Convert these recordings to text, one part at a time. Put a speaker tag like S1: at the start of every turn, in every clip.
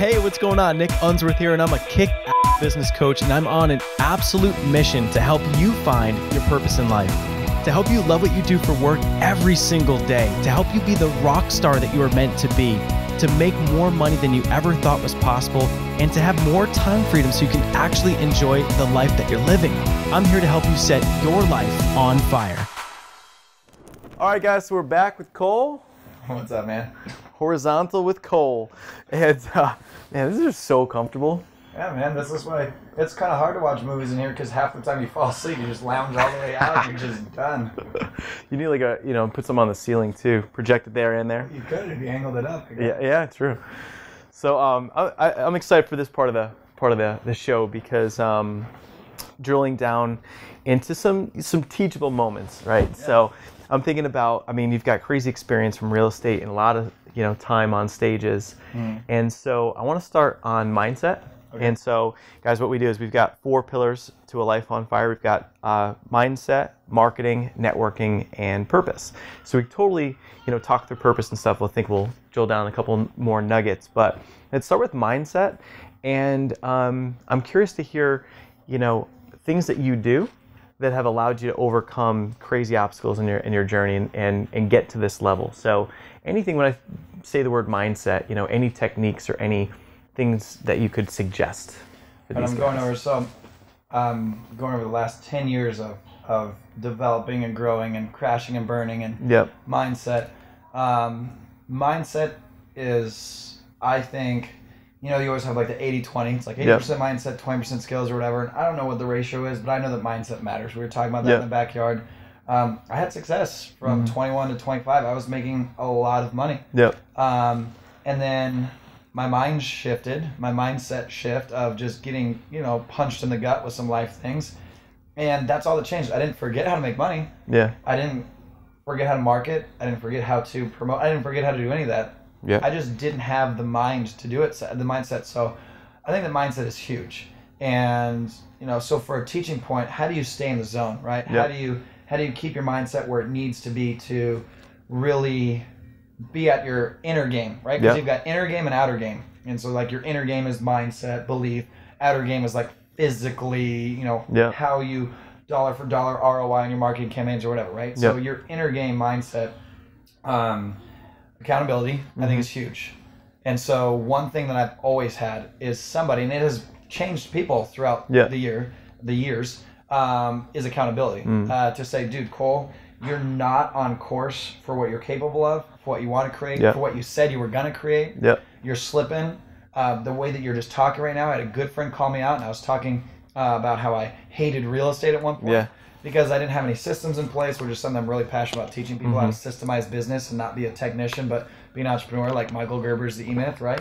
S1: Hey, what's going on? Nick Unsworth here, and I'm a kick-ass business coach, and I'm on an absolute mission to help you find your purpose in life, to help you love what you do for work every single day, to help you be the rock star that you are meant to be, to make more money than you ever thought was possible, and to have more time freedom so you can actually enjoy the life that you're living. I'm here to help you set your life on fire. All right, guys, so we're back with Cole.
S2: What's up, man?
S1: Horizontal with Cole. And man, this is just so comfortable.
S2: Yeah, man, this is why it's kind of hard to watch movies in here because half the time you fall asleep, you just lounge all the way out and you're just done.
S1: You need like put some on the ceiling too, project it there and there.
S2: You could if you angled it up.
S1: Yeah, true. So I'm excited for this part of the show because drilling down into some teachable moments, right? Yeah. So I'm thinking about, you've got crazy experience from real estate and a lot of time on stages, and so I want to start on mindset. Okay. And so, guys, what we do is we've got 4 pillars to a life on fire. We've got mindset, marketing, networking, and purpose. So we totally, talk through purpose and stuff. I think we'll drill down a couple more nuggets. But let's start with mindset. And I'm curious to hear, things that you do that have allowed you to overcome crazy obstacles in your journey and get to this level. So anything when I say the word mindset, any techniques or any things that you could suggest.
S2: I'm going over the last 10 years of developing and growing and crashing and burning and mindset. Mindset is, I think, you always have like the 80-20. It's like 80% mindset, 20% skills or whatever. And I don't know what the ratio is, but I know that mindset matters. We were talking about that in the backyard. I had success from 21 to 25. I was making a lot of money. And then my mindset shift of just getting, punched in the gut with some life things. And that's all that changed. I didn't forget how to make money. I didn't forget how to market. I didn't forget how to promote. I didn't forget how to do any of that. I just didn't have the mind to do it, the mindset. So I think the mindset is huge. And, so for a teaching point, how do you stay in the zone, right? How do you keep your mindset where it needs to be to really be at your inner game, right? Because you've got inner game and outer game. And so like your inner game is mindset, belief. Outer game is like physically, how you dollar for dollar ROI on your marketing campaigns or whatever, right? So your inner game mindset, accountability, I think is huge. And so one thing that I've always had is somebody, and it has changed people throughout the years, is accountability. To say, dude, Cole, you're not on course for what you're capable of, for what you want to create, for what you said you were going to create. You're slipping. The way that you're just talking right now, I had a good friend call me out, and I was talking about how I hated real estate at one point because I didn't have any systems in place, which is something I'm really passionate about, teaching people how to systemize business and not be a technician, but be an entrepreneur like Michael Gerber's The E-Myth, right?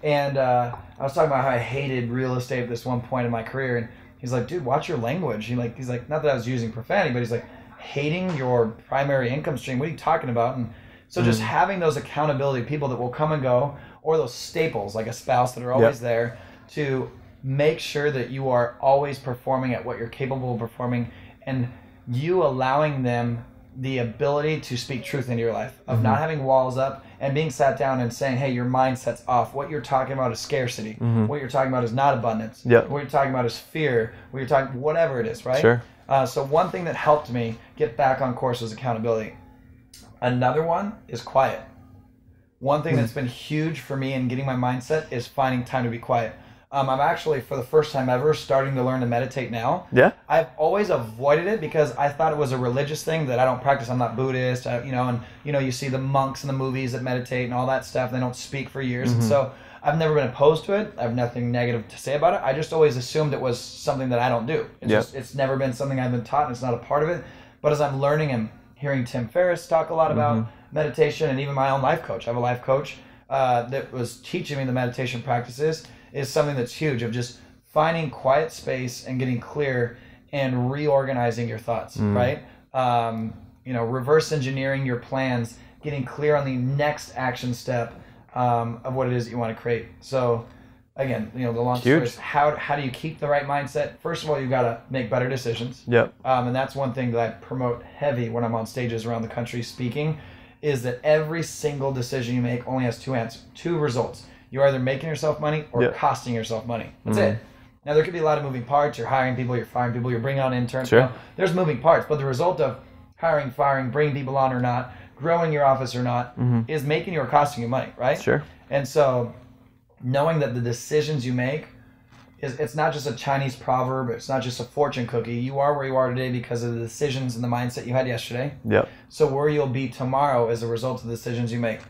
S2: And I was talking about how I hated real estate at this one point in my career, and he's like, dude, watch your language. He's like, not that I was using profanity, but he's like, hating your primary income stream, what are you talking about? And so just having those accountability people that will come and go, or those staples like a spouse that are always there to make sure that you are always performing at what you're capable of performing, and you allowing them the ability to speak truth into your life, of not having walls up and being sat down and saying, hey, your mindset's off. What you're talking about is scarcity. What you're talking about is not abundance. What you're talking about is fear. Whatever it is, right? So one thing that helped me get back on course was accountability. Another one is quiet. One thing that's been huge for me in getting my mindset is finding time to be quiet. I'm actually, for the first time ever, starting to learn to meditate now. I've always avoided it because I thought it was a religious thing that I don't practice. I'm not Buddhist, you see the monks in the movies that meditate and all that stuff. They don't speak for years. And so I've never been opposed to it. I have nothing negative to say about it. I just always assumed it was something that I don't do. It's never been something I've been taught, and it's not a part of it. But as I'm learning and hearing Tim Ferriss talk a lot about meditation, and even my own life coach, I have a life coach that was teaching me the meditation practices, is something that's huge, of just finding quiet space and getting clear and reorganizing your thoughts, right? Reverse engineering your plans, getting clear on the next action step of what it is that you want to create. So again, the long story is how do you keep the right mindset? First of all, you got to make better decisions. And that's one thing that I promote heavy when I'm on stages around the country speaking, is that every single decision you make only has two results. You're either making yourself money or costing yourself money. That's it. Now, there could be a lot of moving parts. You're hiring people, you're firing people, you're bringing on interns.
S1: Sure.
S2: You know, there's moving parts, but the result of hiring, firing, bringing people on or not, growing your office or not, is making you or costing you money, right?
S1: Sure.
S2: And so knowing that the decisions you make, it's not just a Chinese proverb, it's not just a fortune cookie. You are where you are today because of the decisions and the mindset you had yesterday.
S1: Yep.
S2: So where you'll be tomorrow is a result of the decisions you make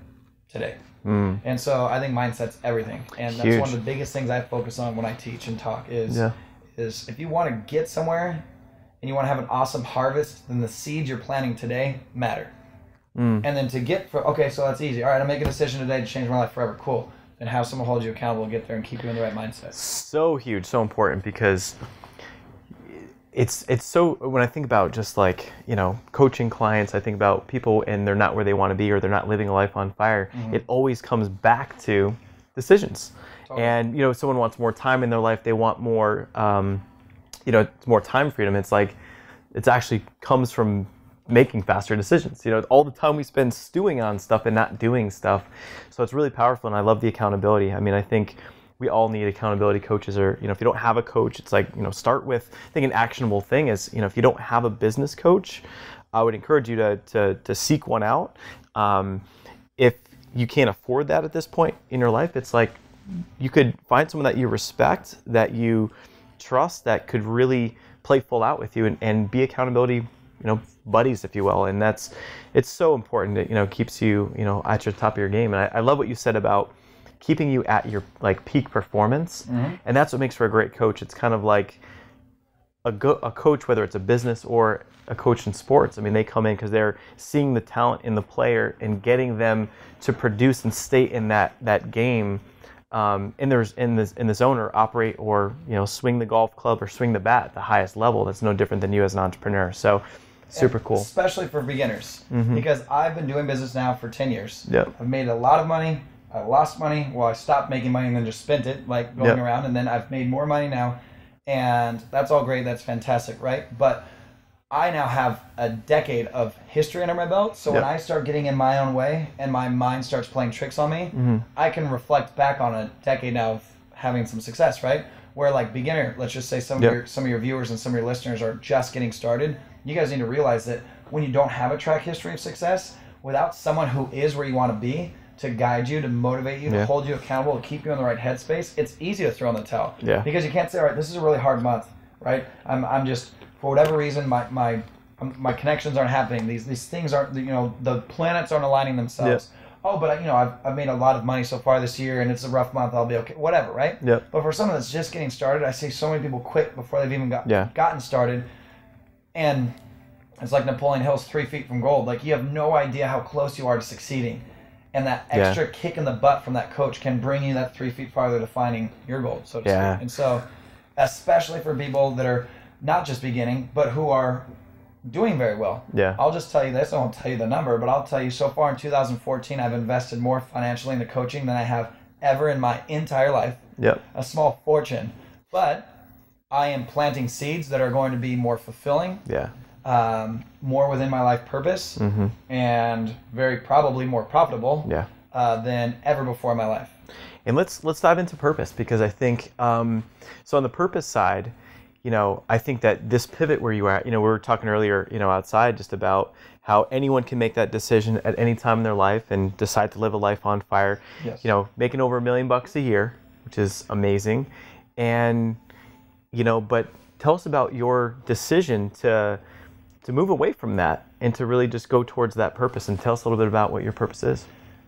S2: today. And so I think mindset's everything. And that's one of the biggest things I focus on when I teach and talk is if you want to get somewhere and you want to have an awesome harvest, then the seeds you're planting today matter. And then to get so that's easy. All right, I'll make a decision today to change my life forever. Cool. And have someone hold you accountable to get there and keep you in the right mindset.
S1: So huge, so important, because it's so, when I think about just like, you know, coaching clients, I think about people and they're not where they want to be or they're not living a life on fire. It always comes back to decisions. Totally. And, you know, if someone wants more time in their life, they want more, you know, more time freedom. It's like, it actually comes from making faster decisions. You know, all the time we spend stewing on stuff and not doing stuff. So it's really powerful, and I love the accountability. I mean, I think we all need accountability coaches, or, you know, if you don't have a coach, it's like, you know, start with, I think an actionable thing is, you know, if you don't have a business coach, I would encourage you to seek one out. If you can't afford that at this point in your life, it's like you could find someone that you respect, that you trust, that could really play full out with you and be accountability, you know, buddies, if you will. And it's so important. It, you know, keeps you, you know, at your top of your game. And I love what you said about keeping you at your like peak performance. And that's what makes for a great coach. It's kind of like a coach, whether it's a business or a coach in sports. I mean, they come in because they're seeing the talent in the player and getting them to produce and stay in that game, in the zone, or operate, or, you know, swing the golf club or swing the bat at the highest level. That's no different than you as an entrepreneur. So super cool.
S2: Especially for beginners, because I've been doing business now for 10 years.
S1: Yep.
S2: I've made a lot of money. I lost money. Well, I stopped making money and then just spent it, like going around. And then I've made more money now. And that's all great. That's fantastic, right? But I now have a decade of history under my belt. So when I start getting in my own way and my mind starts playing tricks on me, I can reflect back on a decade now of having some success, right? Where like beginner, let's just say some of your viewers and some of your listeners are just getting started. You guys need to realize that when you don't have a track history of success, without someone who is where you want to be to guide you, to motivate you, to hold you accountable, to keep you in the right headspace, it's easy to throw in the towel. Because you can't say, all right, this is a really hard month, right? I'm just, for whatever reason, my connections aren't happening. These things aren't, you know, the planets aren't aligning themselves. Oh, but you know, I've made a lot of money so far this year, and it's a rough month. I'll be okay. Whatever, right? But for someone that's just getting started, I see so many people quit before they've even gotten started. And it's like Napoleon Hill's 3 feet from gold. Like, you have no idea how close you are to succeeding. And that extra kick in the butt from that coach can bring you that 3 feet farther to finding your goal, so to speak. And so, especially for people that are not just beginning, but who are doing very well. I'll just tell you this. I won't tell you the number, but I'll tell you, so far in 2014, I've invested more financially into coaching than I have ever in my entire life. A small fortune. But I am planting seeds that are going to be more fulfilling, more within my life purpose, and very probably more profitable than ever before in my life.
S1: And let's dive into purpose, because I think, so on the purpose side, you know, I think that this pivot where you are at, you know, we were talking earlier, you know, outside, just about how anyone can make that decision at any time in their life and decide to live a life on fire. You know, making over $1 million a year, which is amazing. And, you know, but tell us about your decision to move away from that and to really just go towards that purpose, and tell us a little bit about what your purpose is.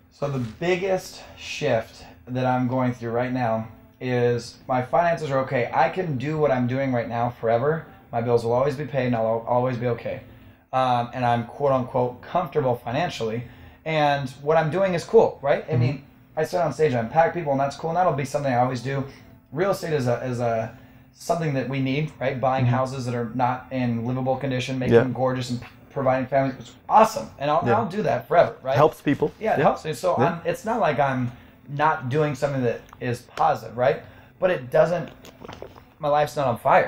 S1: So
S2: the biggest shift that I'm going through right now is my finances are okay. I can do what I'm doing right now forever. My bills will always be paid and I'll always be okay. And I'm quote unquote comfortable financially. And what I'm doing is cool, right? I mean, I sit on stage and impact people, and that's cool. And that'll be something I always do. Real estate is a something that we need, right? Buying houses that are not in livable condition, making them gorgeous, and providing families. It's awesome. And I'll do that forever, right?
S1: Helps people.
S2: Yeah, it helps me. So it's not like I'm not doing something that is positive, right? But it doesn't, my life's not on fire.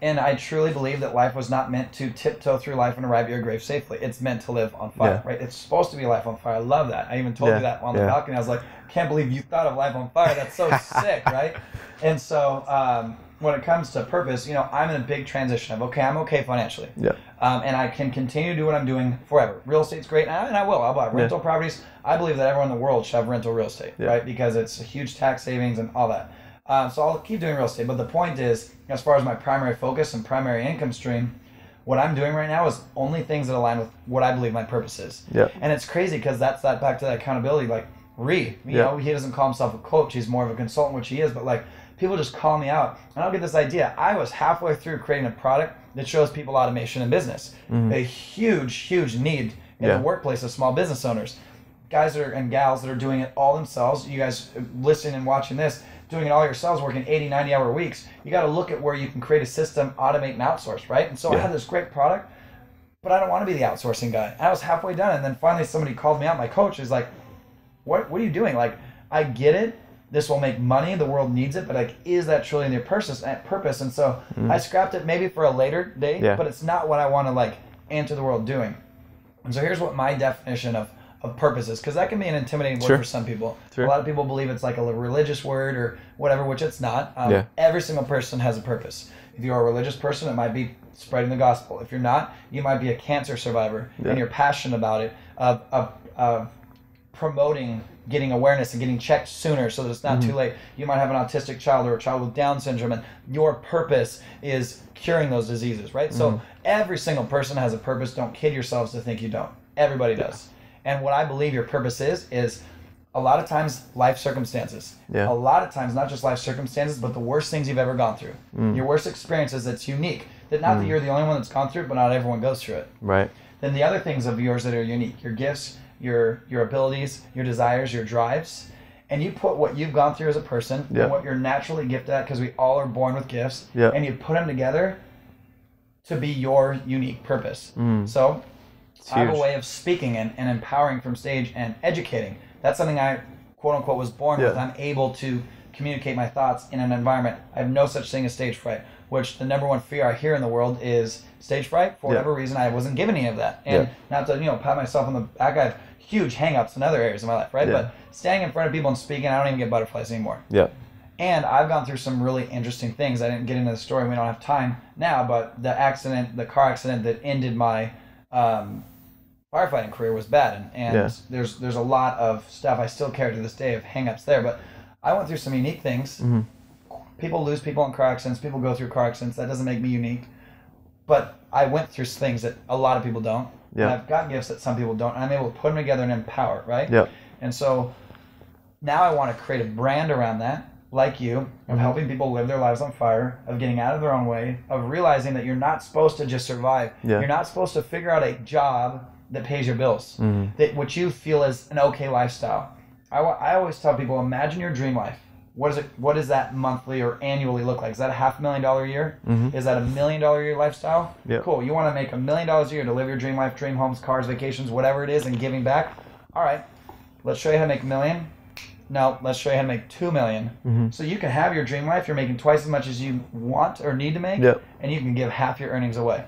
S2: And I truly believe that life was not meant to tiptoe through life and arrive at your grave safely. It's meant to live on fire, right? It's supposed to be life on fire. I love that. I even told you that on the balcony. I was like, can't believe you thought of life on fire. That's so sick, right? And so when it comes to purpose, I'm in a big transition of, okay, I'm okay financially. And I can continue to do what I'm doing forever. Real estate's great, and I will. I'll buy rental properties. I believe that everyone in the world should have rental real estate, right? Because it's a huge tax savings and all that. So I'll keep doing real estate. But the point is, as far as my primary focus and primary income stream, what I'm doing right now is only things that align with what I believe my purpose is. And it's crazy because that's that back to that accountability. Like he doesn't call himself a coach. He's more of a consultant, which he is. But like people just call me out, and I'll get this idea. I was halfway through creating a product that shows people automation in business. A huge, huge need in the workplace of small business owners. Guys and gals that are doing it all themselves. You guys listening and watching this, doing it all yourselves, working 80, 90-hour weeks. You got to look at where you can create a system, automate, and outsource, right? And so I had this great product, but I don't want to be the outsourcing guy. I was halfway done, and then finally somebody called me out. My coach is like, what are you doing? Like, I get it. This will make money. The world needs it, but like, is that truly your purpose? And so I scrapped it maybe for a later date, but it's not what I want to like enter the world doing. And so here's what my definition of purpose is, because that can be an intimidating word for some people. A lot of people believe it's like a religious word or whatever, which it's not. Every single person has a purpose. If you're a religious person, it might be spreading the gospel. If you're not, you might be a cancer survivor and you're passionate about it, of promoting getting awareness and getting checked sooner so that it's not too late. You might have an autistic child or a child with Down syndrome, and your purpose is curing those diseases, right? So every single person has a purpose. Don't kid yourselves to think you don't. Everybody does. And what I believe your purpose is a lot of times life circumstances. A lot of times, not just life circumstances, but the worst things you've ever gone through. Your worst experiences that's unique. That not that you're the only one that's gone through it, but not everyone goes through it.
S1: Right.
S2: Then the other things of yours that are unique, your gifts, your abilities, your desires, your drives, and you put what you've gone through as a person and what you're naturally gifted at, because we all are born with gifts, and you put them together to be your unique purpose. So I have a way of speaking and empowering from stage and educating. That's something I, quote unquote, was born with. I'm able to communicate my thoughts in an environment. I have no such thing as stage fright, which the number one fear I hear in the world is stage fright. For whatever reason, I wasn't given any of that. And not to, pat myself on the back, I have huge hang-ups in other areas of my life, right? But standing in front of people and speaking, I don't even get butterflies anymore. And I've gone through some really interesting things. I didn't get into the story. We don't have time now, but the car accident that ended my firefighting career was bad, and there's a lot of stuff I still carry to this day of hang-ups there, but I went through some unique things. People lose people in car accidents, people go through car accidents. That doesn't make me unique, but I went through things that a lot of people don't, and I've got gifts that some people don't, and I'm able to put them together and empower, right? And so now I want to create a brand around that, like you, of helping people live their lives on fire, of getting out of their own way, of realizing that you're not supposed to just survive. You're not supposed to figure out a job that pays your bills, that what you feel is an okay lifestyle. I always tell people, imagine your dream life. What does that monthly or annually look like? Is that a $500,000 a year? Is that $1 million a year lifestyle? Cool. You want to make $1 million a year to live your dream life, dream homes, cars, vacations, whatever it is, and giving back? All right, let's show you how to make $1 million. No, let's show you how to make $2 million. So you can have your dream life. You're making twice as much as you want or need to make, and you can give half your earnings away.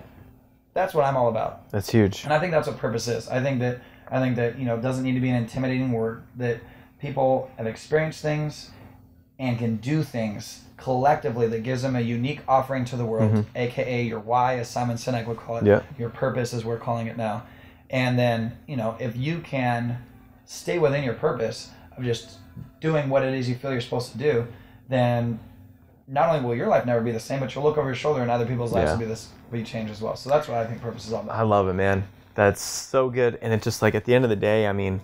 S2: That's what I'm all about.
S1: That's huge.
S2: And I think that's what purpose is. I think that it doesn't need to be an intimidating word. That people have experienced things and can do things collectively that gives them a unique offering to the world, aka your why, as Simon Sinek would call it. Your purpose, as we're calling it now. And then if you can stay within your purpose of just doing what it is you feel you're supposed to do, then not only will your life never be the same, but you'll look over your shoulder and other people's lives will be changed as well. So that's what I think purpose is all about.
S1: I love it, man. That's so good. And it's just like at the end of the day, I mean,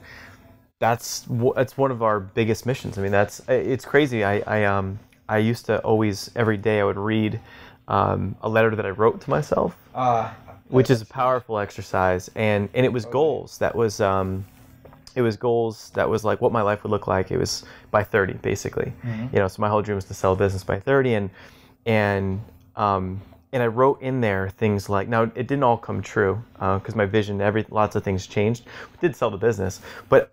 S1: that's one of our biggest missions. I mean, it's crazy. I used to always, every day I would read a letter that I wrote to myself, which is a powerful exercise. And it was goals. That was, it was goals that was like what my life would look like. It was by 30, basically. So my whole dream was to sell a business by 30. And I wrote in there things like, now it didn't all come true because my vision, lots of things changed. We did sell the business, but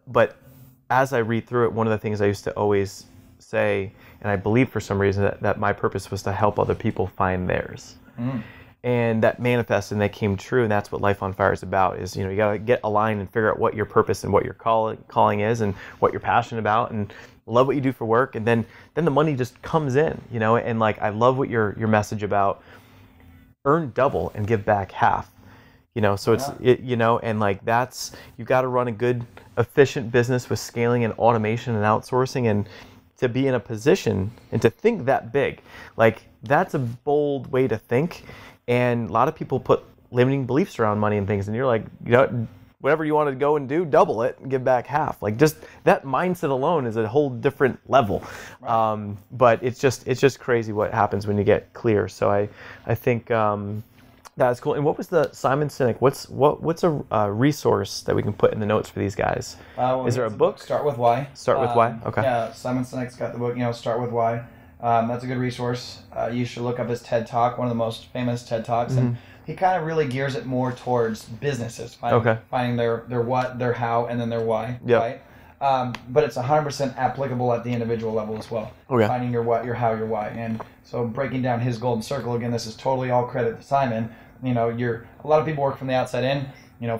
S1: as I read through it, one of the things I used to always say, and I believe for some reason that my purpose was to help other people find theirs. And that manifested and that came true, and that's what Life on Fire is about. Is, you got to get aligned and figure out what your purpose and what your calling is, and what you're passionate about, and love what you do for work, and then the money just comes in, And like, I love what your message about earn double and give back half, So it's and like, that's, you've got to run a good, efficient business with scaling and automation and outsourcing, and to be in a position and to think that big, like, that's a bold way to think. And a lot of people put limiting beliefs around money and things, and you're like, whatever you want to go and do, double it and give back half. Like, just that mindset alone is a whole different level. Right. But it's just crazy what happens when you get clear. So I think that's cool. And what was the Simon Sinek? What's a resource that we can put in the notes for these guys? Is there a book?
S2: Start with Why.
S1: Start with Why. Okay.
S2: Yeah, Simon Sinek's got the book. Start with Why. That's a good resource. You should look up his TED Talk, one of the most famous TED Talks, and he kind of really gears it more towards businesses, finding their what, their how, and then their why. Yep. Right? But it's 100% applicable at the individual level as well. Okay. Finding your what, your how, your why, and so breaking down his golden circle. Again, this is totally all credit to Simon. A lot of people work from the outside in.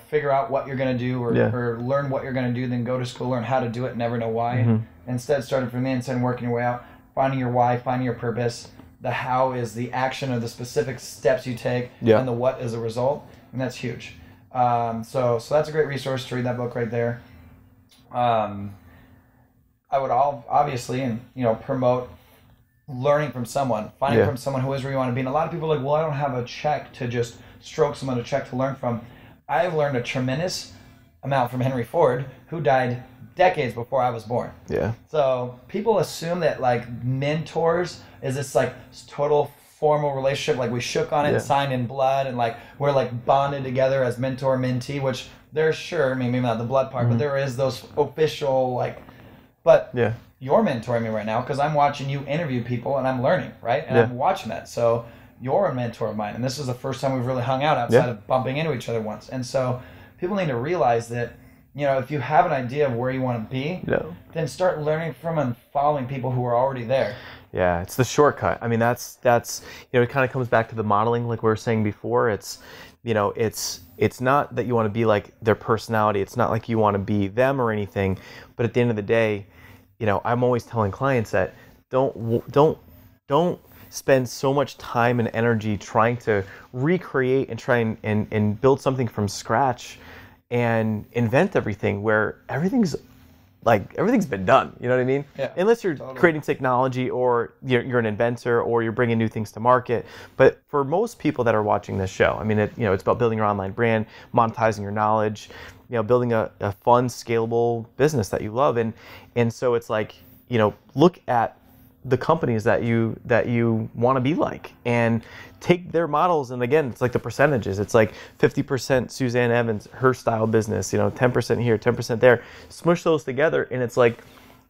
S2: Figure out what you're going to do, or learn what you're going to do, then go to school, learn how to do it, and never know why. Instead, starting from the inside and working your way out. Finding your why, finding your purpose. The how is the action or the specific steps you take, and the what is the result, and that's huge. So that's a great resource to read that book right there. I would obviously promote learning from someone, finding from someone who is where you want to be. And a lot of people are like, well, I don't have a check to just stroke someone, a check to learn from. I've learned a tremendous amount from Henry Ford, who died decades before I was born. Yeah. So people assume that like mentors is this like total formal relationship, like we shook on it and signed in blood, and like we're like bonded together as mentor mentee, which there's maybe not the blood part, but there is those official but you're mentoring me right now because I'm watching you interview people and I'm learning, right? And I'm watching that. So you're a mentor of mine, and this is the first time we've really hung out outside of bumping into each other once. And so people need to realize that if you have an idea of where you want to be, then start learning from and following people who are already there.
S1: Yeah, it's the shortcut. I mean, that's it kind of comes back to the modeling, like we were saying before. It's it's not that you want to be like their personality. It's not like you want to be them or anything. But at the end of the day, I'm always telling clients that don't spend so much time and energy trying to recreate and try and build something from scratch and invent everything where everything's been done. You know what I mean? Yeah, unless you're creating technology, or you're an inventor, or you're bringing new things to market. But for most people that are watching this show, I mean, it's about building your online brand, monetizing your knowledge, building a fun, scalable business that you love. And so it's like, look at the companies that you want to be like, and take their models. And again, it's like the percentages. It's like 50% Suzanne Evans, her style business, 10% here, 10% there. Smush those together, and it's like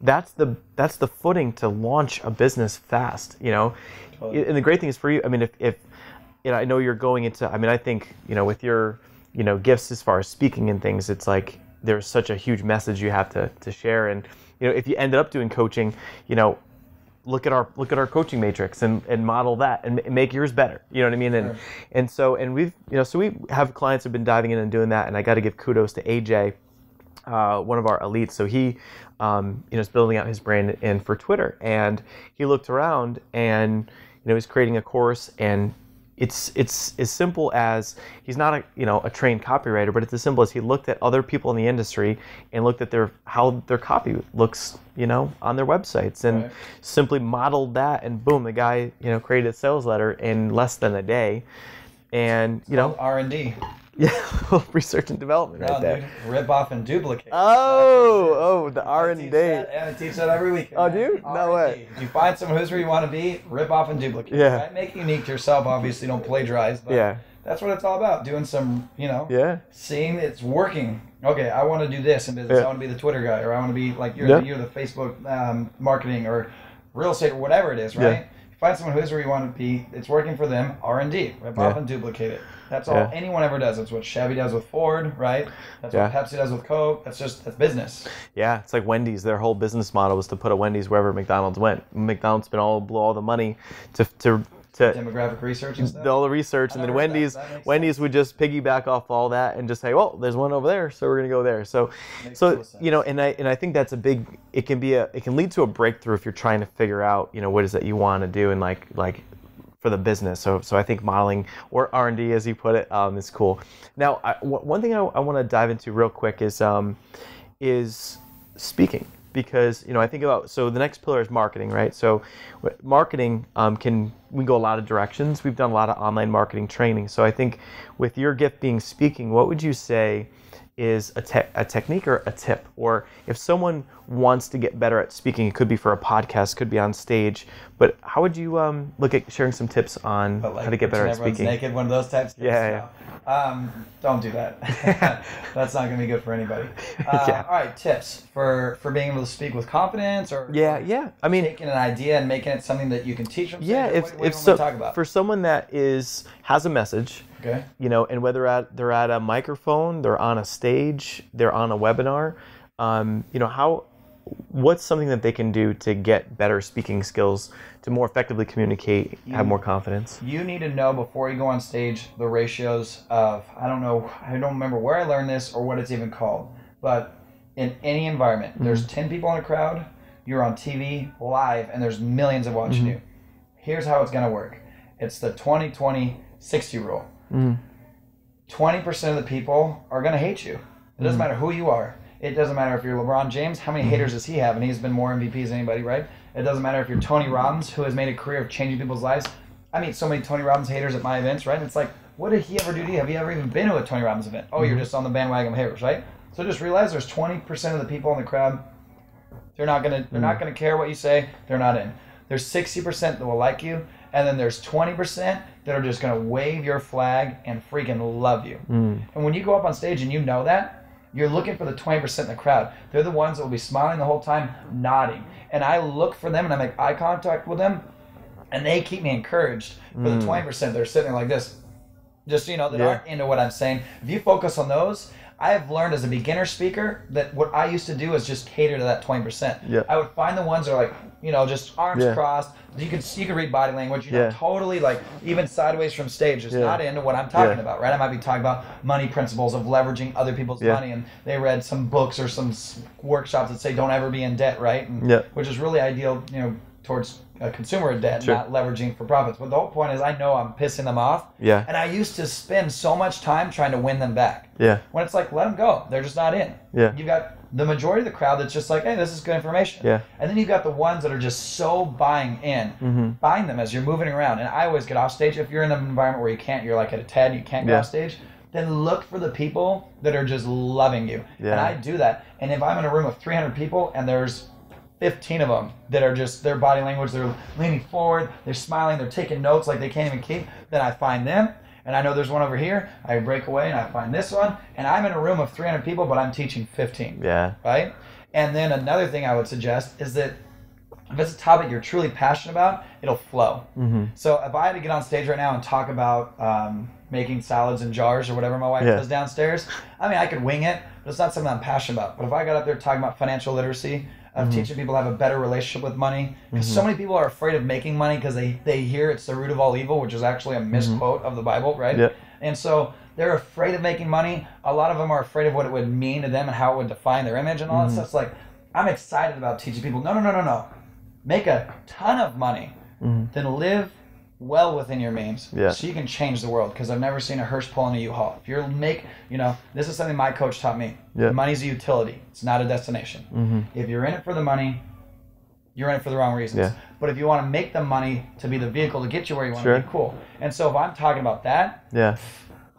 S1: that's the footing to launch a business fast. Totally. And the great thing is for you. I mean, if I know you're going into. I mean, I think with your gifts as far as speaking and things, it's like there's such a huge message you have to share. And if you ended up doing coaching, look at our coaching matrix and model that and make yours better. You know what I mean? And so we've so we have clients who've been diving in and doing that. And I got to give kudos to AJ, one of our elites. So he is building out his brand for Twitter, and he looked around and he's creating a course, and it's as simple as, he's not a trained copywriter, but it's as simple as he looked at other people in the industry and looked at how their copy looks on their websites, and simply modeled that, and boom, the guy created a sales letter in less than a day. And
S2: R&D.
S1: Yeah, research and development right there.
S2: Dude, rip off and duplicate.
S1: The R&D.
S2: I teach that every week.
S1: Oh, dude? No way.
S2: If you find someone who's where you want to be, rip off and duplicate.
S1: Yeah.
S2: Right? Make it unique to yourself. Obviously, don't plagiarize. But that's what it's all about. Doing some, seeing it's working. Okay, I want to do this in business. I want to be the Twitter guy, or I want to be like you're the Facebook marketing or real estate or whatever it is, right? Yeah. Find someone who is where you want to be. It's working for them. R&D. Rip off and duplicate it. That's all anyone ever does. That's what Chevy does with Ford, right? That's what Pepsi does with Coke. That's business. Yeah,
S1: it's like Wendy's. Their whole business model was to put a Wendy's wherever McDonald's went. McDonald's spent all the money to
S2: demographic research and stuff.
S1: All the research, and then Wendy's would just piggyback off all that and just say, well, there's one over there, so we're gonna go there. So you know, and I think that's a big. It can lead to a breakthrough if you're trying to figure out, you know, what is that you want to do, and like for the business. So I think modeling, or R&D as you put it, is cool. Now, one thing I want to dive into real quick is speaking. Because, you know, I think about, so the next pillar is marketing, right? So marketing we go a lot of directions. We've done a lot of online marketing training. So I think with your gift being speaking, what would you say is a technique or a tip? Or if someone wants to get better at speaking, it could be for a podcast, could be on stage, but how would you look at sharing some tips on how to get better at speaking?
S2: Naked, one of those types?
S1: Yeah.
S2: Don't do that. That's not going to be good for anybody. All right, tips for being able to speak with confidence, or
S1: I mean,
S2: taking an idea and making it something that you can teach them.
S1: Yeah,
S2: what do you talk about?
S1: For someone that has a message,
S2: okay,
S1: you know, and whether they're at a microphone, they're on a stage, they're on a webinar, you know, what's something that they can do to get better speaking skills, to more effectively communicate, have more confidence?
S2: You need to know before you go on stage the ratios of, I don't remember where I learned this or what it's even called, but in any environment, there's 10 people in a crowd, you're on TV live, and there's millions of watching you. Here's how it's going to work. It's the 20-20-60 rule. 20% of the people are going to hate you. It doesn't matter who you are. It doesn't matter if you're LeBron James. How many haters does he have? And he's been more MVPs than anybody, right? It doesn't matter if you're Tony Robbins, who has made a career of changing people's lives. I meet so many Tony Robbins haters at my events, right? And it's like, what did he ever do to you? Have you ever even been to a Tony Robbins event? Oh, you're just on the bandwagon of haters, right? So just realize there's 20% of the people in the crowd. They're not gonna care what you say. They're not in. There's 60% that will like you, and then there's 20% that are just gonna wave your flag and freaking love you. And when you go up on stage and you know that, you're looking for the 20% in the crowd. They're the ones that will be smiling the whole time, nodding. And I look for them and I make eye contact with them, and they keep me encouraged. For the 20%, they're sitting there like this, just, you know, that aren't into what I'm saying. If you focus on those, I have learned as a beginner speaker that what I used to do is just cater to that 20%. I would find the ones that are like, you know, just arms crossed. You can read body language, you know, totally like even sideways from stage, just not into what I'm talking about, right? I might be talking about money principles of leveraging other people's money, and they read some books or some workshops that say don't ever be in debt, right? And, which is really ideal, you know, towards a consumer debt, not leveraging for profits. But the whole point is I know I'm pissing them off. And I used to spend so much time trying to win them back. When it's like, let them go. They're just not in. You've got the majority of the crowd that's just like, hey, this is good information. And then you've got the ones that are just so buying in. Buying them as you're moving around. And I always get off stage. If you're in an environment where you're like at a TED, you can't get off stage, then look for the people that are just loving you. And I do that. And if I'm in a room of 300 people and there's 15 of them that are just, their body language, they're leaning forward, they're smiling, they're taking notes like they can't even keep, then I find them, and I know there's one over here, I break away and I find this one, and I'm in a room of 300 people, but I'm teaching 15. Right? And then another thing I would suggest is that if it's a topic you're truly passionate about, it'll flow. So if I had to get on stage right now and talk about making salads in jars or whatever my wife does downstairs, I mean, I could wing it, but it's not something I'm passionate about. But if I got up there talking about financial literacy, of teaching people to have a better relationship with money, because so many people are afraid of making money because they hear it's the root of all evil, which is actually a misquote of the Bible, right? And so they're afraid of making money. A lot of them are afraid of what it would mean to them and how it would define their image and all that stuff. It's like, I'm excited about teaching people, no. Make a ton of money, then live well within your means, so you can change the world. Because I've never seen a hearse pull in a U-Haul. If you're this is something my coach taught me. Money's a utility. It's not a destination. If you're in it for the money, you're in it for the wrong reasons. But if you want to make the money to be the vehicle to get you where you want to be, cool. And so if I'm talking about that,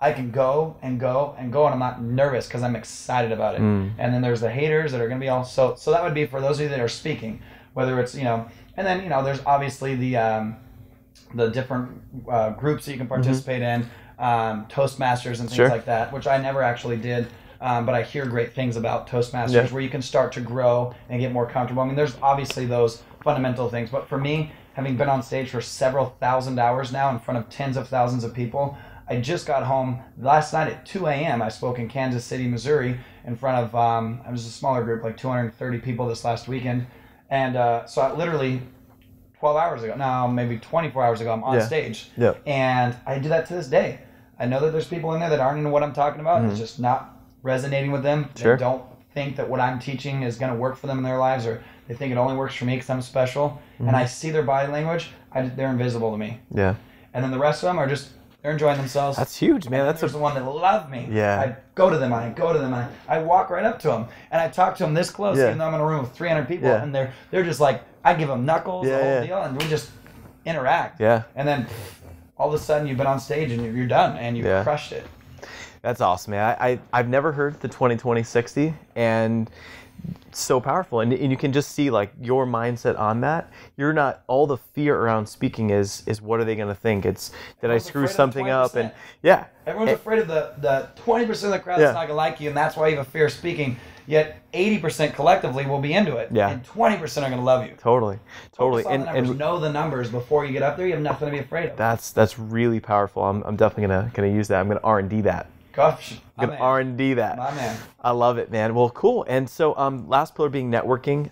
S2: I can go and go and go, and I'm not nervous because I'm excited about it. And then there's the haters that are going to be all so that would be for those of you that are speaking, whether it's, and then, there's obviously the different groups that you can participate in, Toastmasters and things like that, which I never actually did, but I hear great things about Toastmasters, where you can start to grow and get more comfortable. I mean, there's obviously those fundamental things, but for me, having been on stage for several thousand hours now in front of tens of thousands of people, I just got home last night at 2 a.m. I spoke in Kansas City, Missouri, in front of, it was a smaller group, like 230 people this last weekend, and so I literally 12 hours ago. No, maybe 24 hours ago. I'm on stage.
S1: Yeah.
S2: And I do that to this day. I know that there's people in there that aren't into what I'm talking about. It's just not resonating with them.
S1: Sure.
S2: They don't think that what I'm teaching is going to work for them in their lives, or they think it only works for me because I'm special. And I see their body language. They're invisible to me.
S1: Yeah.
S2: And then the rest of them are just, they're enjoying themselves.
S1: That's huge, man.
S2: That's the one that love me.
S1: Yeah.
S2: I go to them, and I walk right up to them, and I talk to them this close, even though I'm in a room with 300 people, and they're just like, I give them knuckles, the whole deal, and we just interact.
S1: Yeah.
S2: And then all of a sudden you've been on stage and you're done, and you've crushed it.
S1: That's awesome, man. I've never heard the 20-20-60, and so powerful. And you can just see like your mindset on that. You're not, all the fear around speaking is what are they going to think? It's, did I screw something up? And
S2: everyone's afraid of the 20% of the crowd that's not going to like you, and that's why you have a fear of speaking. Yet 80% collectively will be into it, and 20% are going to love you.
S1: Totally.
S2: And know the numbers before you get up there. You have nothing to be afraid of.
S1: That's really powerful. I'm definitely gonna use that. I'm gonna R&D that.
S2: Gosh,
S1: I'm gonna R&D that.
S2: My man.
S1: I love it, man. Well, cool. And so, last pillar being networking.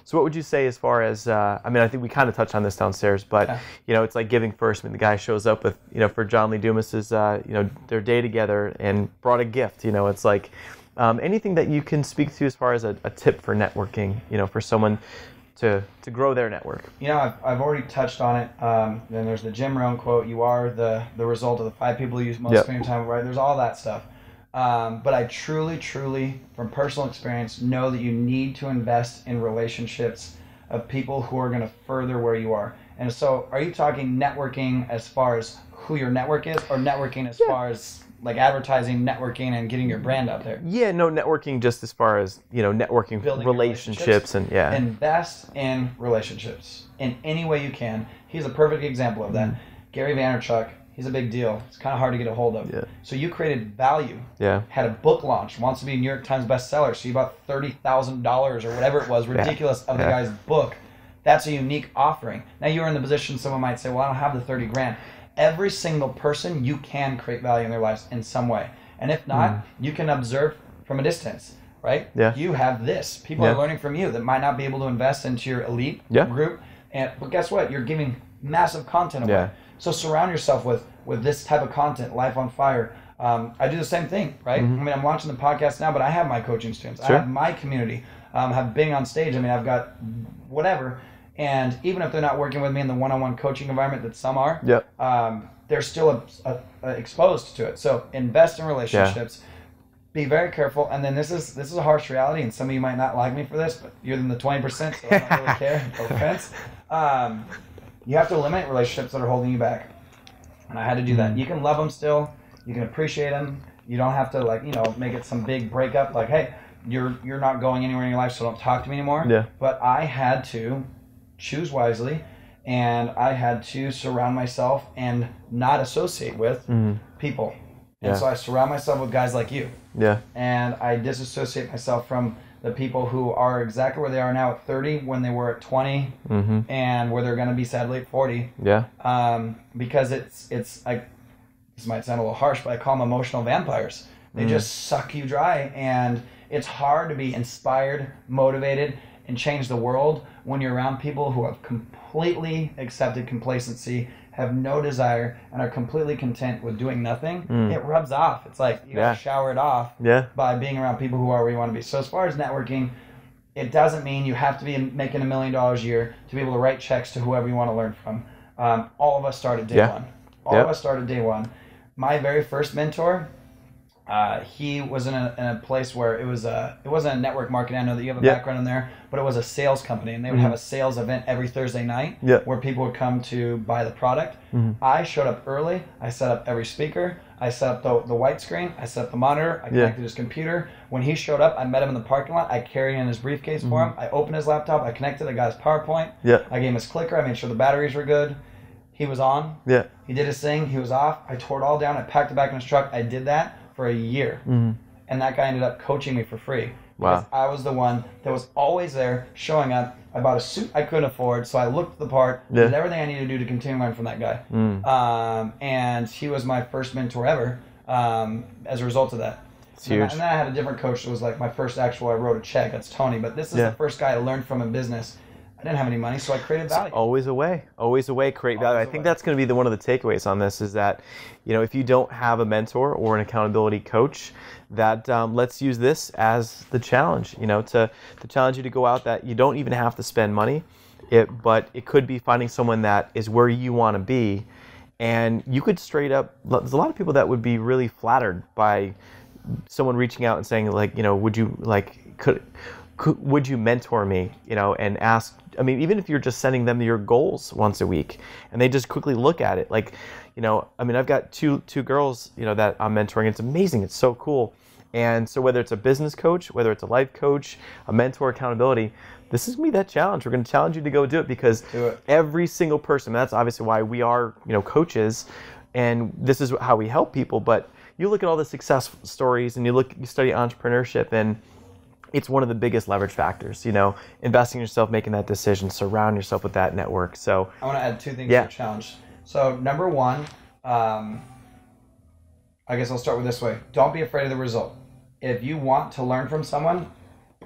S1: So, what would you say as far as? I think we kind of touched on this downstairs, but it's like giving first. When the guy shows up with, for John Lee Dumas's, their day together and brought a gift. It's like. Anything that you can speak to as far as a tip for networking, for someone to grow their network?
S2: I've already touched on it. Then there's the Jim Rohn quote, you are the result of the 5 people you use most of your time, right? There's all that stuff. But I truly, from personal experience, know that you need to invest in relationships of people who are going to further where you are. And so are you talking networking as far as who your network is, or networking as far as like advertising, networking, and getting your brand out there?
S1: Yeah, no, networking just as far as, networking,
S2: building
S1: relationships and
S2: Invest in relationships in any way you can. He's a perfect example of that. Gary Vaynerchuk, he's a big deal. It's kind of hard to get a hold of.
S1: Yeah.
S2: So you created value.
S1: Yeah.
S2: Had a book launch, wants to be a New York Times bestseller. So you bought $30,000 or whatever it was, ridiculous, of the guy's book. That's a unique offering. Now you're in the position someone might say, well, I don't have the 30 grand. Every single person, you can create value in their lives in some way. And if not, you can observe from a distance, right?
S1: Yeah.
S2: You have this. People are learning from you that might not be able to invest into your elite group. But guess what? You're giving massive content away.
S1: Yeah.
S2: So surround yourself with this type of content, Life on Fire. I do the same thing, right? I'm launching the podcast now, but I have my coaching students. I have my community. Have being on stage. I've got whatever. And even if they're not working with me in the one-on-one coaching environment that some are, they're still exposed to it. So invest in relationships. Be very careful. And then this is a harsh reality, and some of you might not like me for this, but you're in the 20%, so I don't really care. No offense. You have to eliminate relationships that are holding you back. And I had to do that. You can love them still. You can appreciate them. You don't have to make it some big breakup. Like, hey, you're not going anywhere in your life, so don't talk to me anymore.
S1: Yeah.
S2: But I had to choose wisely, and I had to surround myself and not associate with people. And so I surround myself with guys like you.
S1: Yeah.
S2: And I disassociate myself from the people who are exactly where they are now at 30 when they were at 20 and where they're going to be sadly at 40.
S1: Yeah.
S2: Because it's like, this might sound a little harsh, but I call them emotional vampires. They just suck you dry, and it's hard to be inspired, motivated, and change the world when you're around people who have completely accepted complacency, have no desire, and are completely content with doing nothing. It rubs off. It's like you gotta shower it off by being around people who are where you want to be. So as far as networking, it doesn't mean you have to be making $1 million a year to be able to write checks to whoever you want to learn from. All of us started day one. All of us started day one. My very first mentor, he was in a place where it wasn't a network marketing. I know that you have a background in there, but it was a sales company, and they would have a sales event every Thursday night where people would come to buy the product. I showed up early. I set up every speaker. I set up the white screen. I set up the monitor. I connected his computer. When he showed up, I met him in the parking lot. I carried in his briefcase for him. I opened his laptop. I connected. I got his PowerPoint. I gave him his clicker. I made sure the batteries were good. He was on. He did his thing. He was off. I tore it all down. I packed it back in his truck. I did that for a year. And that guy ended up coaching me for free. Because I was the one that was always there, showing up. I bought a suit I couldn't afford, so I looked the part, did everything I needed to do to continue to learn from that guy. And he was my first mentor ever as a result of that. And then I had a different coach that was like my first actual, I wrote a check, that's Tony. But this is the first guy I learned from in business. I didn't have any money, so I created value.
S1: Always a way, create value. I think that's going to be one of the takeaways on this is that, if you don't have a mentor or an accountability coach, that let's use this as the challenge, to challenge you to go out that you don't even have to spend money, but it could be finding someone that is where you want to be. And you could straight up, there's a lot of people that would be really flattered by someone reaching out and saying would you would you mentor me, and ask, even if you're just sending them your goals once a week and they just quickly look at it, I've got two girls, that I'm mentoring. It's amazing. It's so cool. And so whether it's a business coach, whether it's a life coach, a mentor, accountability, this is going to be that challenge. We're going to challenge you to go do it because every single person, that's obviously why we are, coaches, and this is how we help people. But you look at all the success stories and you study entrepreneurship, and it's one of the biggest leverage factors, investing in yourself, making that decision, surround yourself with that network. So
S2: I want to add two things to the challenge. So number one, I guess I'll start with this way. Don't be afraid of the result. If you want to learn from someone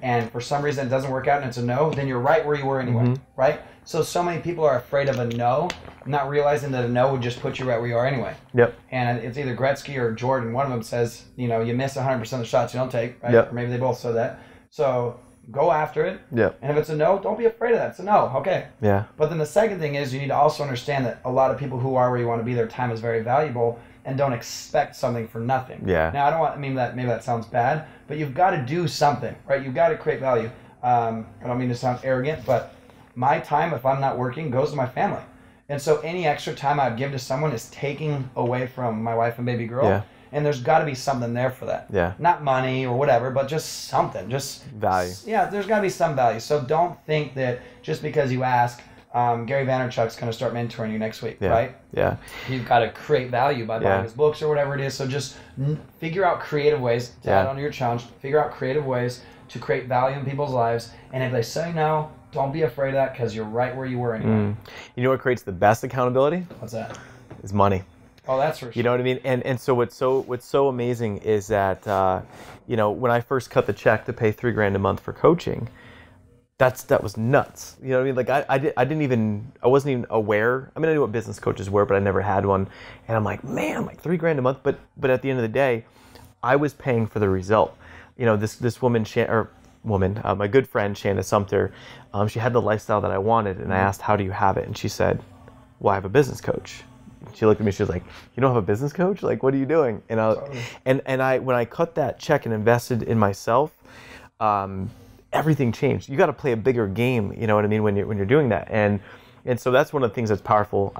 S2: and for some reason it doesn't work out and it's a no, then you're right where you were anyway, right? So many people are afraid of a no, not realizing that a no would just put you right where you are anyway.
S1: Yep.
S2: And it's either Gretzky or Jordan. One of them says, you miss 100% of the shots you don't take, right?
S1: Yep.
S2: Or maybe they both said that. So go after it.
S1: Yep.
S2: And if it's a no, don't be afraid of that. It's a no. Okay.
S1: Yeah.
S2: But then the second thing is you need to also understand that a lot of people who are where you want to be, their time is very valuable and don't expect something for nothing.
S1: Yeah.
S2: Now, maybe that sounds bad, but you've got to do something, right? You've got to create value. I don't mean to sound arrogant, but my time, if I'm not working, goes to my family. And so any extra time I give to someone is taking away from my wife and baby girl.
S1: Yeah.
S2: And there's got to be something there for that.
S1: Yeah.
S2: Not money or whatever, but just something. Just
S1: value.
S2: Yeah, there's got to be some value. So don't think that just because you ask, Gary Vaynerchuk's going to start mentoring you next week, right?
S1: Yeah.
S2: You've got to create value by buying his books or whatever it is. So just figure out creative ways to add on to your challenge. Figure out creative ways to create value in people's lives. And if they say no, don't be afraid of that because you're right where you were anyway.
S1: You know what creates the best accountability?
S2: What's that?
S1: Is money.
S2: Oh, that's for sure.
S1: You know what I mean? And so what's so amazing is that when I first cut the check to pay $3,000 a month for coaching, that was nuts. You know what I mean? Like I wasn't even aware. I mean, I knew what business coaches were, but I never had one. And I'm like, man, like $3,000 a month. But at the end of the day, I was paying for the result. This woman, my good friend Shanna Sumter, she had the lifestyle that I wanted, and I asked, how do you have it? And she said, well, I have a business coach. She looked at me, she was like, you don't have a business coach? Like, what are you doing? And when I cut that check and invested in myself, everything changed. You got to play a bigger game, you know what I mean, when you're doing that. And so that's one of the things that's powerful.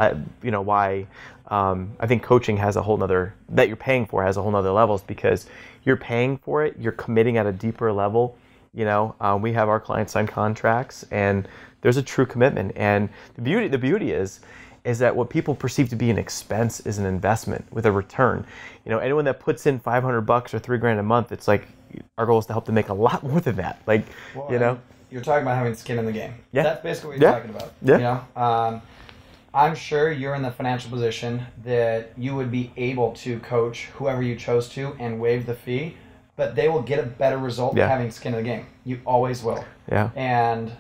S1: Why I think coaching has a whole nother, that you're paying for has a whole nother levels, because you're paying for it, you're committing at a deeper level. We have our clients sign contracts, and there's a true commitment. And the beauty is that what people perceive to be an expense is an investment with a return. Anyone that puts in $500 or $3,000 a month, it's like our goal is to help them make a lot more than that.
S2: You're talking about having skin in the game.
S1: Yeah.
S2: That's basically what you're talking about.
S1: Yeah.
S2: I'm sure you're in the financial position that you would be able to coach whoever you chose to and waive the fee, but they will get a better result having skin in the game. You always will.
S1: Yeah.
S2: And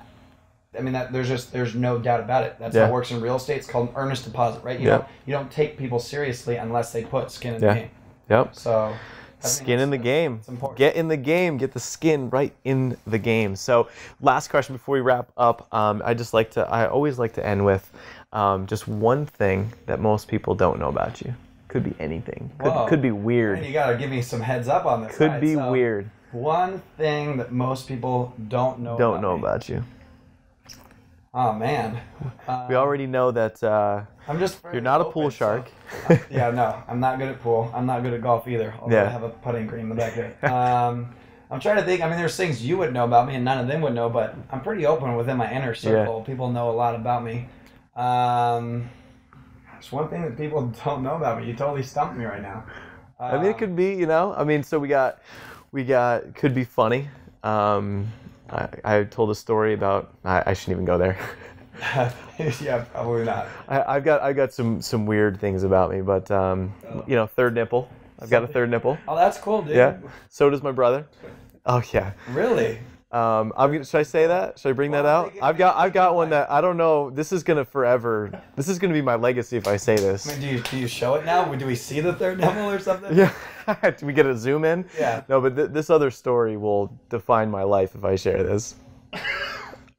S2: I mean, there's no doubt about it. That's how it works in real estate. It's called an earnest deposit, right? You don't take people seriously unless they put skin in the game.
S1: Yep.
S2: So
S1: skin in the game.
S2: It's important.
S1: Get in the game. Get the skin right in the game. So last question before we wrap up. I always like to end with just one thing that most people don't know about you. Could be anything. Could be weird.
S2: Man, you gotta give me some heads up on this.
S1: Could be weird.
S2: One thing that most people don't know
S1: about you.
S2: Oh man.
S1: We already know that
S2: I'm just
S1: you're not a pool shark.
S2: No, I'm not good at pool. I'm not good at golf either. Although I have a putting green in the back there. I'm trying to think. I mean, there's things you would know about me and none of them would know, but I'm pretty open within my inner circle. Yeah. People know a lot about me. There's one thing that people don't know about me. You totally stumped me right now.
S1: I mean, it could be, so we got could be funny. I told a story about, I shouldn't even go there.
S2: Yeah, probably not.
S1: I've got some weird things about me, but third nipple. I've got a third nipple.
S2: Oh, that's cool, dude.
S1: Yeah. So does my brother. Oh yeah.
S2: Really?
S1: Should I say that? Should I bring that out? I've got one that I don't know. This is gonna be my legacy if I say this.
S2: I mean, do you show it now? Do we see the third nipple or something?
S1: Yeah. Do we get a zoom in?
S2: Yeah.
S1: No, but this other story will define my life if I share this.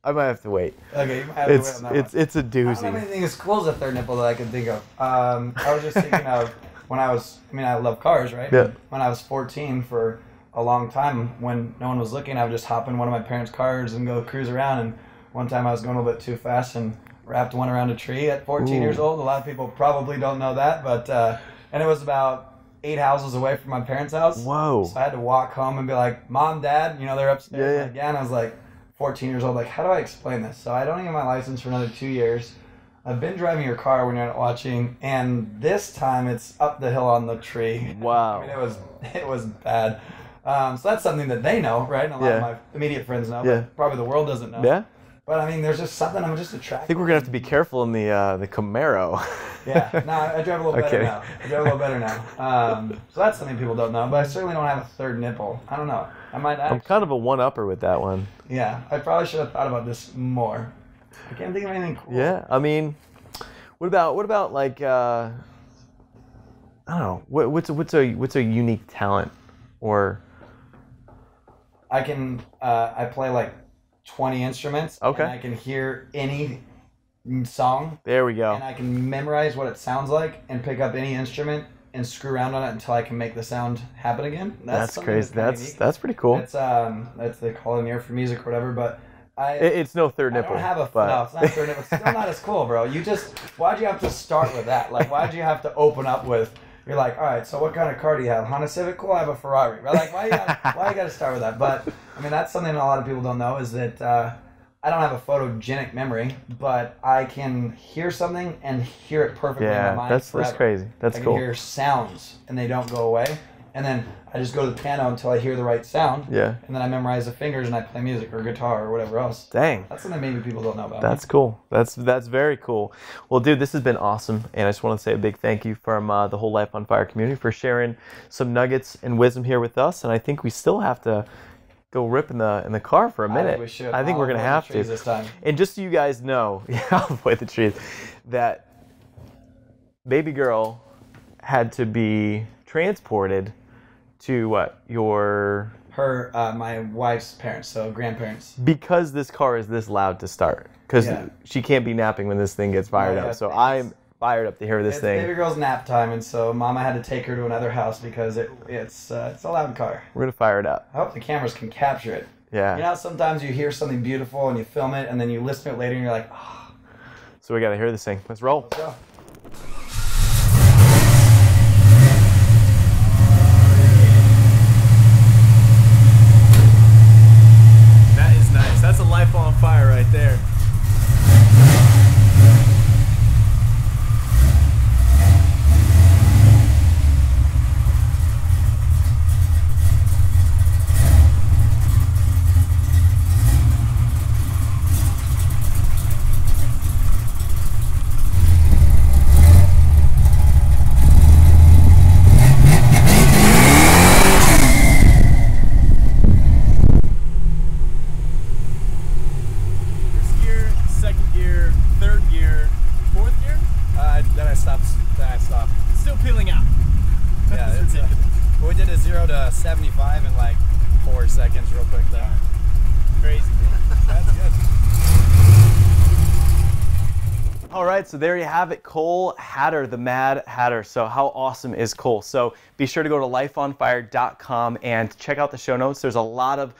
S1: I might have to wait.
S2: Okay, you might have to wait on that one.
S1: It's a doozy.
S2: I don't have anything as cool as a third nipple that I can think of. I was just thinking of when I love cars, right?
S1: Yeah.
S2: When I was 14 for a long time, when no one was looking, I would just hop in one of my parents' cars and go cruise around. And one time I was going a little bit too fast and wrapped one around a tree at 14 years old. A lot of people probably don't know that, but and it was about 8 houses away from my parents' house.
S1: Whoa.
S2: So I had to walk home and be like, Mom, Dad, they're upstairs. Yeah. And I was like 14 years old, like, how do I explain this? So I don't get my license for another 2 years. I've been driving your car when you're not watching, and this time it's up the hill on the tree.
S1: Wow.
S2: I mean, it was bad. So that's something that they know, right? And a lot of my immediate friends know, but probably the world doesn't know.
S1: Yeah.
S2: But I mean, there's just something I'm just attracted.
S1: I think we're gonna have to be careful in the Camaro.
S2: Yeah, no, I drive a little better now. I drive a little better now. So that's something people don't know, but I certainly don't have a third nipple. I don't know. I'm
S1: kind of a one-upper with that one.
S2: Yeah, I probably should have thought about this more. I can't think of anything cool.
S1: Yeah, I mean, what about like I don't know, what's a unique talent or?
S2: I play like 20 instruments.
S1: Okay.
S2: And I can hear any song.
S1: There we go.
S2: And I can memorize what it sounds like and pick up any instrument and screw around on it until I can make the sound happen again.
S1: That's crazy. That's pretty cool.
S2: It's they call it an ear for music or whatever, but
S1: it's no third nipple.
S2: I don't have no, it's not a third nipple. It's still not as cool, bro. Why'd you have to start with that? Like, why'd you have to open up with? You're like, all right, so what kind of car do you have? Honda Civic? Cool, I have a Ferrari. Right? Like, why you got to start with that? But I mean, that's something a lot of people don't know is that I don't have a photogenic memory, but I can hear something and hear it perfectly in my mind.
S1: That's crazy. That's cool.
S2: I can hear sounds and they don't go away, and then I just go to the piano until I hear the right sound.
S1: Yeah. And
S2: then I memorize the fingers and I play music or guitar or whatever else.
S1: Dang.
S2: That's something maybe people don't know about.
S1: That's cool. That's very cool. Well, dude, this has been awesome, and I just want to say a big thank you from the whole Life on Fire community for sharing some nuggets and wisdom here with us. And I think we still have to go rip in the car for a minute.
S2: I think we should.
S1: I think we're gonna have to
S2: this time.
S1: And just so you guys know, I'll avoid the trees, that baby girl had to be transported to what?
S2: My wife's parents, so grandparents.
S1: Because this car is this loud to start. Because she can't be napping when this thing gets fired up. So I'm fired up to hear this thing.
S2: It's baby girl's nap time, and so Mama had to take her to another house because it's a loud car.
S1: We're gonna fire it up.
S2: I hope the cameras can capture it.
S1: Yeah.
S2: You know, sometimes you hear something beautiful and you film it, and then you listen to it later, and you're like, oh.
S1: So we gotta hear this thing. Let's roll.
S2: Let's go.
S1: That is nice. That's a Life on Fire right there.
S2: Then I stopped.
S1: Still peeling out.
S2: Yeah, it's we did a 0 to 75 in like 4 seconds real quick though.
S1: Crazy, man.
S2: That's good.
S1: All right, so there you have it, Cole Hatter, the Mad Hatter. So how awesome is Cole? So be sure to go to lifeonfire.com and check out the show notes. There's a lot of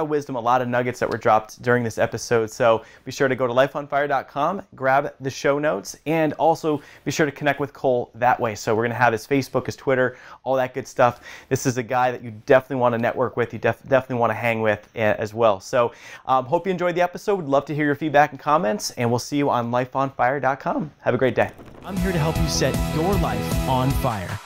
S1: wisdom, a lot of nuggets that were dropped during this episode. So be sure to go to lifeonfire.com, grab the show notes, and also be sure to connect with Cole that way. So we're gonna have his Facebook, his Twitter, all that good stuff. This is a guy that you definitely want to network with. You definitely want to hang with as well. So hope you enjoyed the episode. Would love to hear your feedback and comments, and we'll see you on lifeonfire.com. Have a great day.
S3: I'm here to help you set your life on fire.